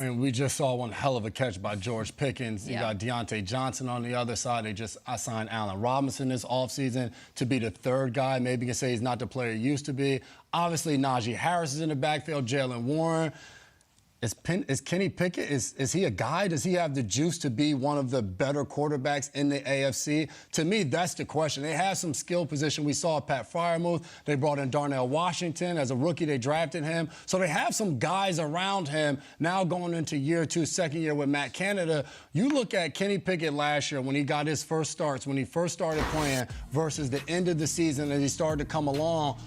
And we just saw one hell of a catch by George Pickens. You Yeah. got Deontay Johnson on the other side. They just signed Allen Robinson this offseason to be the third guy. Maybe you can say he's not the player he used to be. Obviously, Najee Harris is in the backfield, Jalen Warren. Is Kenny Pickett, is he a guy? Does he have the juice to be one of the better quarterbacks in the AFC? To me, that's the question. They have some skill position. We saw Pat Freiermuth. They brought in Darnell Washington. As a rookie, they drafted him. So they have some guys around him. Now going into year two, second year with Matt Canada, you look at Kenny Pickett last year when he got his first starts, when he first started playing versus the end of the season as he started to come along.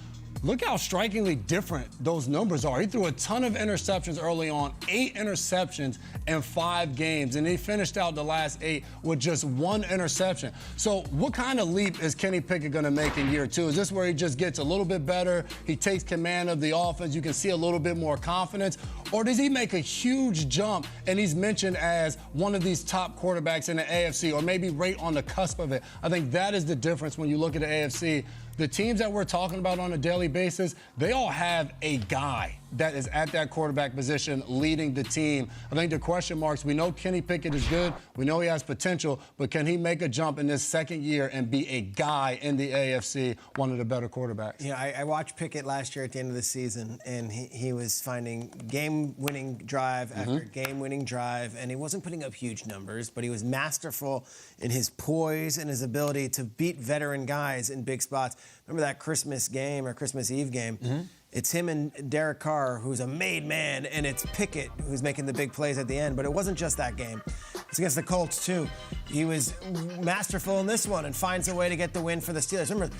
Look how strikingly different those numbers are. He threw a ton of interceptions early on, 8 interceptions in 5 games, and he finished out the last 8 with just 1 interception. So what kind of leap is Kenny Pickett going to make in year 2? Is this where he just gets a little bit better, he takes command of the offense, you can see a little bit more confidence, or does he make a huge jump and he's mentioned as one of these top quarterbacks in the AFC, or maybe right on the cusp of it? I think that is the difference when you look at the AFC. The teams that we're talking about on a daily basis, they all have a guy that is at that quarterback position leading the team. I think the question marks, we know Kenny Pickett is good, we know he has potential, but can he make a jump in this second year and be a guy in the AFC, one of the better quarterbacks? Yeah, I watched Pickett last year at the end of the season, and he was finding game-winning drive after game-winning drive, and he wasn't putting up huge numbers, but he was masterful in his poise and his ability to beat veteran guys in big spots. Remember that Christmas game or Christmas Eve game? It's him and Derek Carr, who's a made man, and it's Pickett who's making the big plays at the end. But it wasn't just that game. It's against the Colts, too. He was masterful in this one and finds a way to get the win for the Steelers. Remember,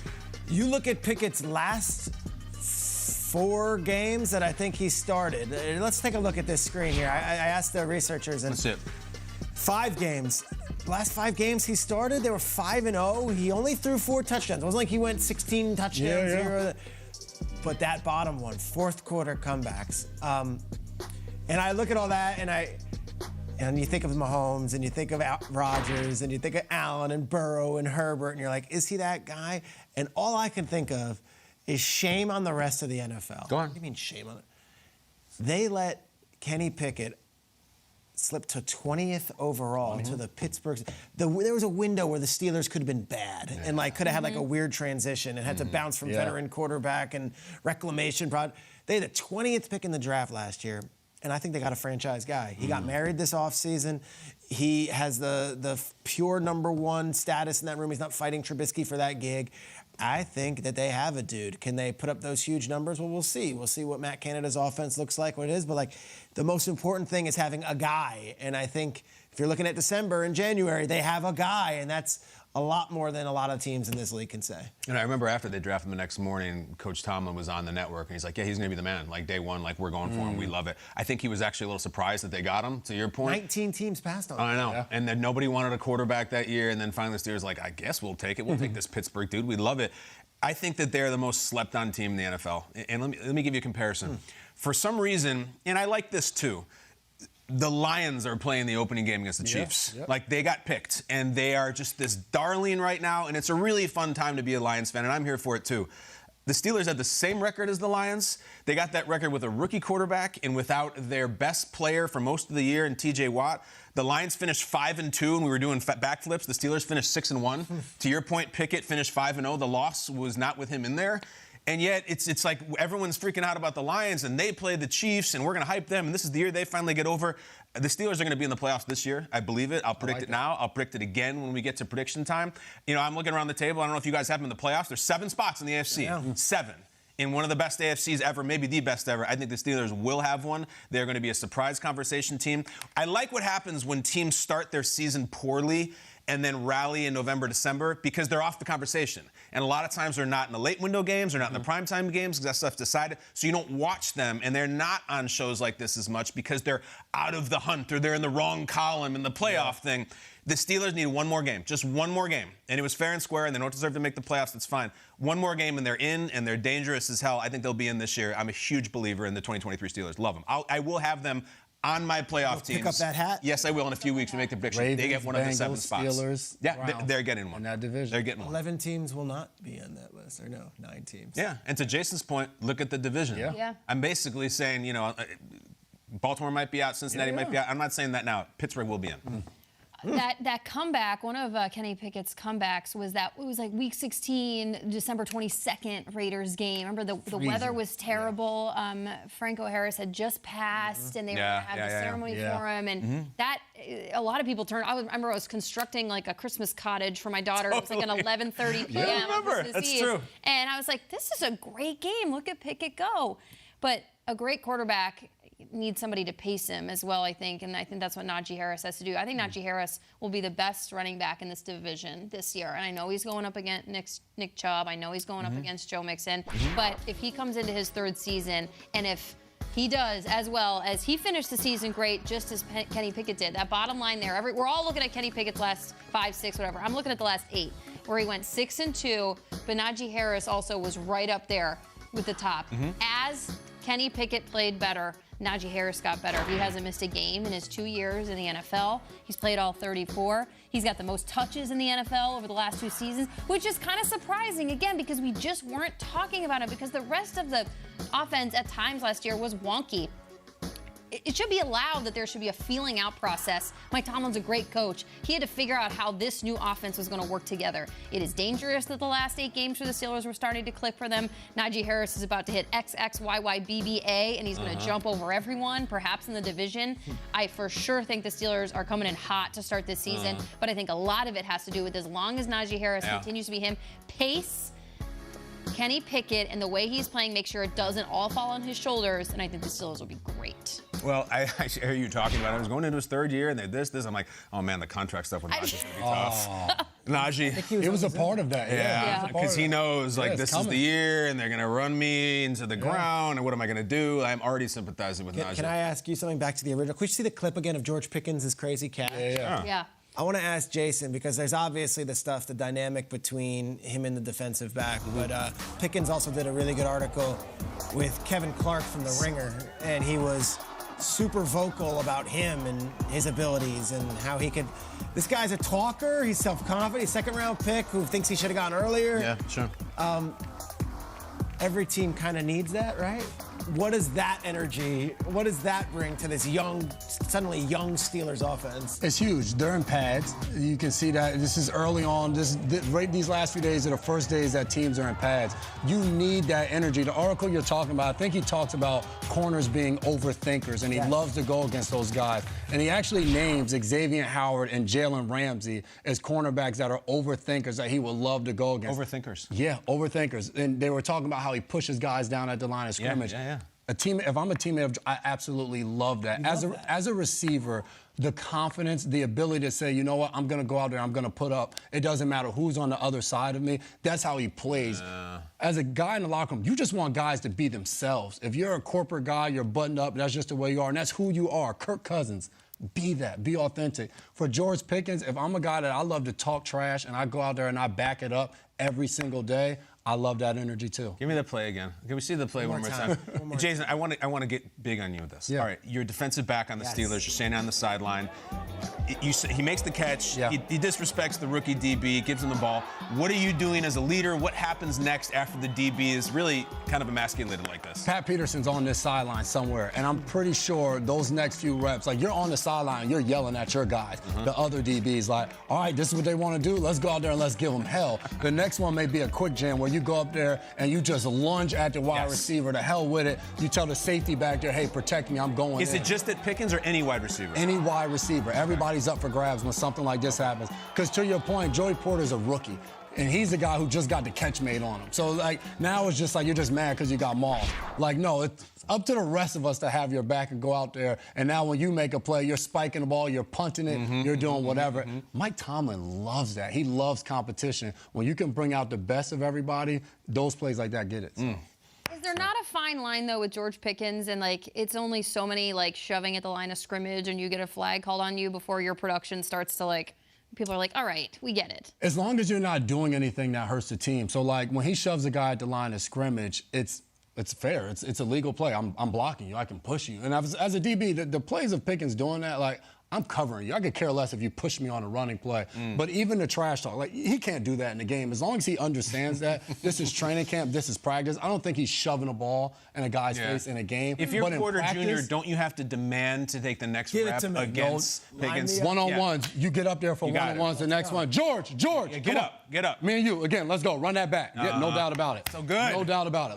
you look at Pickett's last 4 games that I think he started. Let's take a look at this screen here. I asked the researchers. And That's it. 5 games. Last 5 games he started, they were 5-0. He only threw 4 touchdowns. It wasn't like he went 16 touchdowns here. But that bottom one, fourth quarter comebacks. And I look at all that, and you think of Mahomes, and you think of Rodgers, and you think of Allen and Burrow and Herbert, and you're like, is he that guy? And all I can think of is shame on the rest of the NFL. Go on. What do you mean shame on it? They let Kenny Pickett slipped to 20th overall to the Pittsburgh. There was a window where the Steelers could have been bad and could have had a weird transition and had to bounce from veteran quarterback and reclamation. They had the 20th pick in the draft last year, and I think they got a franchise guy. He got married this offseason. He has the pure number 1 status in that room. He's not fighting Trubisky for that gig. I think that they have a dude. Can they put up those huge numbers? Well, we'll see. We'll see what Matt Canada's offense looks like, what it is. But, the most important thing is having a guy. And I think if you're looking at December and January, they have a guy. And that's a lot more than a lot of teams in this league can say. And I remember after they drafted him the next morning, Coach Tomlin was on the network, and he's like, yeah, he's going to be the man. Day one, we're going for him. We love it. I think he was actually a little surprised that they got him, to your point. 19 teams passed on him. I know. Yeah. And then nobody wanted a quarterback that year, and then finally the Steelers I guess we'll take it. We'll take this Pittsburgh dude. We love it. I think that they're the most slept-on team in the NFL. And let me give you a comparison. For some reason, and I like this too, the Lions are playing the opening game against the Chiefs. They got picked, and they are just this darling right now, and it's a really fun time to be a Lions fan, and I'm here for it too. The Steelers had the same record as the Lions. They got that record with a rookie quarterback and without their best player for most of the year in T.J. Watt. The Lions finished 5-2, and we were doing backflips. The Steelers finished 6-1. To your point, Pickett finished 5-0. The loss was not with him in there. And yet, it's like everyone's freaking out about the Lions, and they play the Chiefs, and we're going to hype them, and this is the year they finally get over. The Steelers are going to be in the playoffs this year. I believe it. I'll predict it now. I'll predict it again when we get to prediction time. I'm looking around the table. I don't know if you guys have them in the playoffs. There's 7 spots in the AFC. 7. In one of the best AFCs ever, maybe the best ever. I think the Steelers will have one. They're going to be a surprise conversation team. I like what happens when teams start their season poorly and then rally in November, December, because they're off the conversation. And a lot of times they're not in the late window games, they're not in the primetime games, because that stuff's decided. So you don't watch them, and they're not on shows like this as much because they're out of the hunt or they're in the wrong column in the playoff thing. The Steelers need one more game, just one more game. And it was fair and square, and they don't deserve to make the playoffs, that's fine. One more game, and they're in, and they're dangerous as hell. I think they'll be in this year. I'm a huge believer in the 2023 Steelers. Love them. I will have them on my playoff teams. Pick up that hat? Yes, I will. In a few weeks, we make the prediction. Ravens, they get one of the 7 Bengals, spots. Steelers, yeah, they're getting one. In that division. They're getting one. 11 teams will not be on that list, or no, 9 teams. Yeah, and to Jason's point, look at the division. Yeah. I'm basically saying, Baltimore might be out, Cincinnati might be out. I'm not saying that now. Pittsburgh will be in. That comeback, one of Kenny Pickett's comebacks was that it was like week 16, December 22nd Raiders game. Remember the weather was terrible. Franco Harris had just passed, and they were going to have the ceremony for him, and that a lot of people turned. I remember I was constructing like a Christmas cottage for my daughter. It was like an 11:30 p.m. I remember. Christmas That's Eve. true. And I was like, this is a great game. Look at Pickett go. But a great quarterback needs somebody to pace him as well, I think, and I think that's what Najee Harris has to do. I think Najee Harris will be the best running back in this division this year, and I know he's going up against Nick Chubb. I know he's going up against Joe Mixon, but if he comes into his third season, and if he does as well as he finished the season great, just as Kenny Pickett did, that bottom line there, we're all looking at Kenny Pickett's last 5, 6, whatever. I'm looking at the last 8, where he went 6-2, but Najee Harris also was right up there with the top. As Kenny Pickett played better, Najee Harris got better. He hasn't missed a game in his 2 years in the NFL. He's played all 34. He's got the most touches in the NFL over the last 2 seasons, which is kind of surprising, again, because we just weren't talking about it because the rest of the offense at times last year was wonky. It should be allowed that there should be a feeling out process. Mike Tomlin's a great coach. He had to figure out how this new offense was going to work together. It is dangerous that the last 8 games for the Steelers were starting to click for them. Najee Harris is about to hit XXYYBBA, and he's going to jump over everyone, perhaps in the division. I for sure think the Steelers are coming in hot to start this season, but I think a lot of it has to do with as long as Najee Harris continues to be him, pace Kenny Pickett and the way he's playing, make sure it doesn't all fall on his shoulders, and I think the Steelers will be great. Well, I hear you talking about it. I was going into his 3rd year, and they're this. I'm like, oh, man, the contract stuff with Najee's going to be tough. Najee. It was a part of that. Yeah, because he knows, like, this is the year, and they're going to run me into the ground, and what am I going to do? I'm already sympathizing with Najee. Can I ask you something back to the original? Could you see the clip again of George Pickens' crazy catch? Yeah. I want to ask Jason, because there's obviously the dynamic between him and the defensive back, but Pickens also did a really good article with Kevin Clark from The Ringer, and he was super vocal about him and his abilities and how he could. This guy's a talker. He's self-confident. He's a 2nd-round pick who thinks he should have gone earlier. Yeah, sure. Every team kind of needs that, right? What is that energy? What does that bring to this suddenly young Steelers offense? It's huge. They're in pads. You can see that. This is early on. Right these last few days are the first days that teams are in pads. You need that energy. The article you're talking about, I think he talks about corners being overthinkers, and he loves to go against those guys. And he actually names Xavier Howard and Jalen Ramsey as cornerbacks that are overthinkers that he would love to go against. Overthinkers. Yeah, overthinkers. And they were talking about how he pushes guys down at the line of scrimmage. Yeah. If I'm a teammate, I absolutely love that. As a receiver, the confidence, the ability to say, you know what, I'm going to go out there, I'm going to put up. It doesn't matter who's on the other side of me. That's how he plays. As a guy in the locker room, you just want guys to be themselves. If you're a corporate guy, you're buttoned up, that's just the way you are, and that's who you are. Kirk Cousins. Be that. Be authentic. For George Pickens, if I'm a guy that I love to talk trash and I go out there and I back it up every single day, I love that energy too. Give me the play again. Can we see the play one more time? Jason, I want to get big on you with this. Yeah. All right, you're a defensive back on the Steelers. You're standing on the sideline. He makes the catch. Yeah. He disrespects the rookie DB, gives him the ball. What are you doing as a leader? What happens next after the DB is really kind of emasculated like this? Pat Peterson's on this sideline somewhere, and I'm pretty sure those next few reps, like you're on the sideline, you're yelling at your guys, the other DBs, like, all right, this is what they want to do. Let's go out there and let's give them hell. The next one may be a quick jam where you go up there and you just lunge at the wide receiver. To hell with it. You tell the safety back there, hey, protect me, I'm going in. Is it just at Pickens or any wide receiver? Any wide receiver. Everybody's up for grabs when something like this happens. Because to your point, Joey Porter's a rookie. And he's the guy who just got the catch made on him. So, like, now it's just like you're just mad because you got mauled. Like, no, it's up to the rest of us to have your back and go out there. And now when you make a play, you're spiking the ball, you're punting it, you're doing whatever. Mike Tomlin loves that. He loves competition. When you can bring out the best of everybody, those plays like that get it. So. Is there not a fine line, though, with George Pickens and, like, it's only so many, like, shoving at the line of scrimmage and you get a flag called on you before your production starts to, like, people are like, all right, we get it. As long as you're not doing anything that hurts the team. So, like, when he shoves a guy at the line of scrimmage, it's fair. It's a legal play. I'm blocking you. I can push you. And as a DB, the plays of Pickens doing that, like, I'm covering you. I could care less if you push me on a running play. But even the trash talk, like, he can't do that in the game. As long as he understands that this is training camp, this is practice, I don't think he's shoving a ball in a guy's face in a game. If you're But in Porter practice, Jr., don't you have to demand to take the next Give it rep to me. against one-on-ones, you get up there for You got it. one-on-ones. The next one, George, Yeah, come on. get up. Me and you, again, let's go. Run that back. Yeah, no doubt about it. So good. No doubt about it.